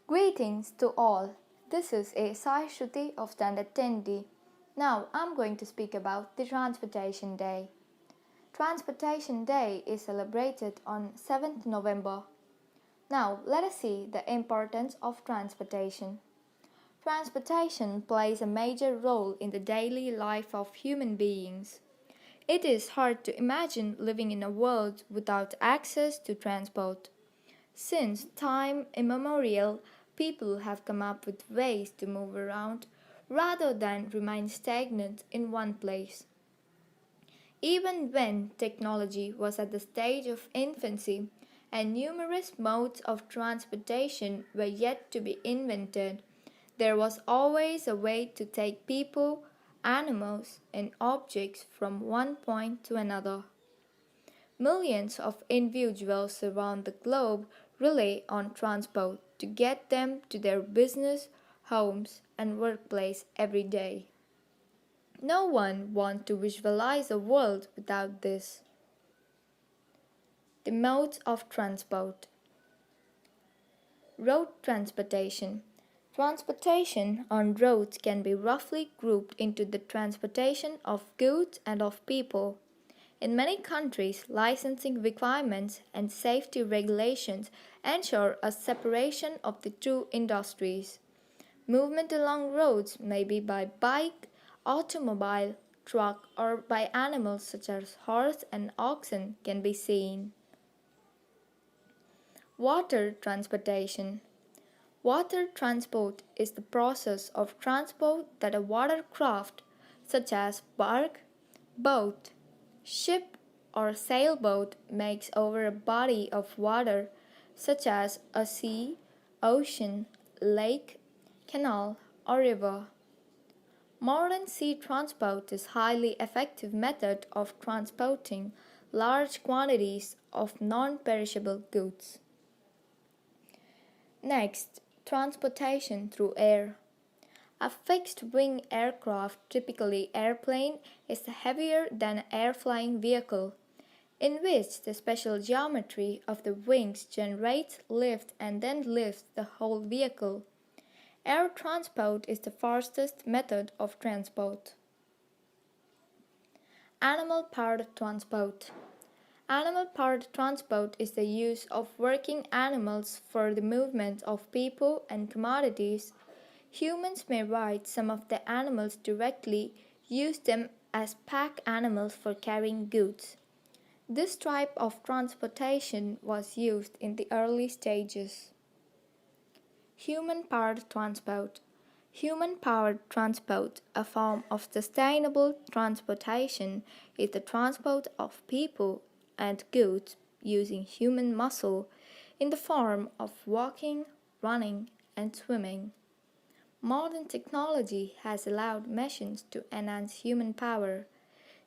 Greetings to all. This is a Sai Shruti of Standard 10D. Now I'm going to speak about the Transportation Day. Transportation Day is celebrated on 7th November. Now let us see the importance of transportation. Transportation plays a major role in the daily life of human beings. It is hard to imagine living in a world without access to transport. Since time immemorial, people have come up with ways to move around rather than remain stagnant in one place. Even when technology was at the stage of infancy and numerous modes of transportation were yet to be invented, there was always a way to take people, animals, and objects from one point to another. Millions of individuals around the globe rely on transport to get them to their business, homes, and workplace every day. No one wants to visualize a world without this. The modes of transport. Road transportation. Transportation on roads can be roughly grouped into the transportation of goods and of people. In many countries, licensing requirements and safety regulations ensure a separation of the two industries. Movement along roads may be by bike, automobile, truck, or by animals such as horse and oxen can be seen. Water transportation. Water transport is the process of transport that a watercraft, such as bark, boat, ship, or sailboat, makes over a body of water, such as a sea, ocean, lake, canal, or river. Modern sea transport is a highly effective method of transporting large quantities of non-perishable goods. Next, transportation through air. A fixed-wing aircraft, typically airplane, is heavier than an air-flying vehicle, in which the special geometry of the wings generates lift and then lifts the whole vehicle. Air transport is the fastest method of transport. Animal-powered transport. Animal-powered transport is the use of working animals for the movement of people and commodities. Humans may ride some of the animals directly, use them as pack animals for carrying goods. This type of transportation was used in the early stages. Human-powered transport. Human-powered transport, a form of sustainable transportation, is the transport of people and goods using human muscle in the form of walking, running, and swimming. Modern technology has allowed machines to enhance human power.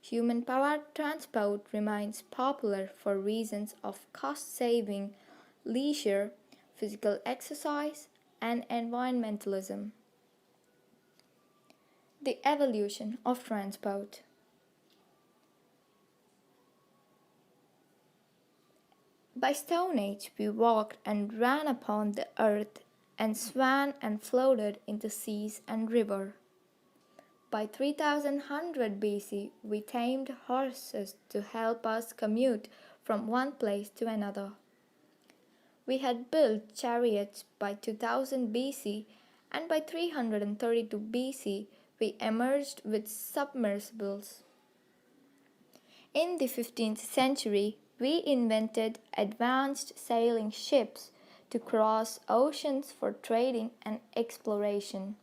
Human-powered transport remains popular for reasons of cost saving, leisure, physical exercise, and environmentalism. The evolution of transport. By Stone Age, we walked and ran upon the earth and swam and floated in the seas and river. By 3100 BC, we tamed horses to help us commute from one place to another. We had built chariots by 2000 BC, and by 332 BC, we emerged with submersibles. In the 15th century, we invented advanced sailing ships to cross oceans for trading and exploration.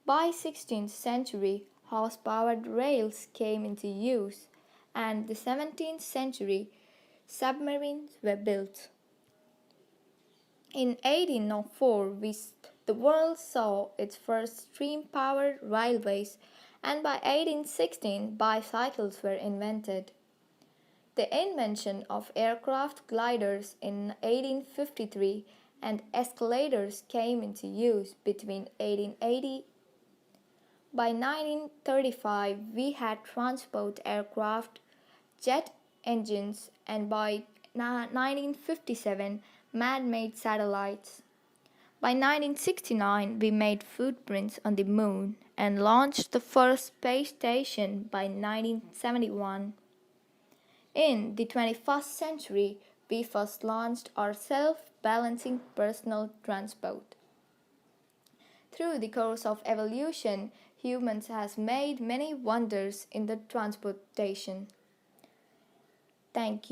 By 16th century, horse-powered rails came into use, and the 17th century, submarines were built. In 1804, the world saw its first steam-powered railways, and by 1816, bicycles were invented. The invention of aircraft gliders in 1853 and escalators came into use between 1880. By 1935, we had transport aircraft, jet engines, and by 1957, man-made satellites. By 1969, we made footprints on the moon and launched the first space station by 1971. In the 21st century, we first launched our self-balancing personal transport. Through the course of evolution, humans has made many wonders in the transportation. Thank you.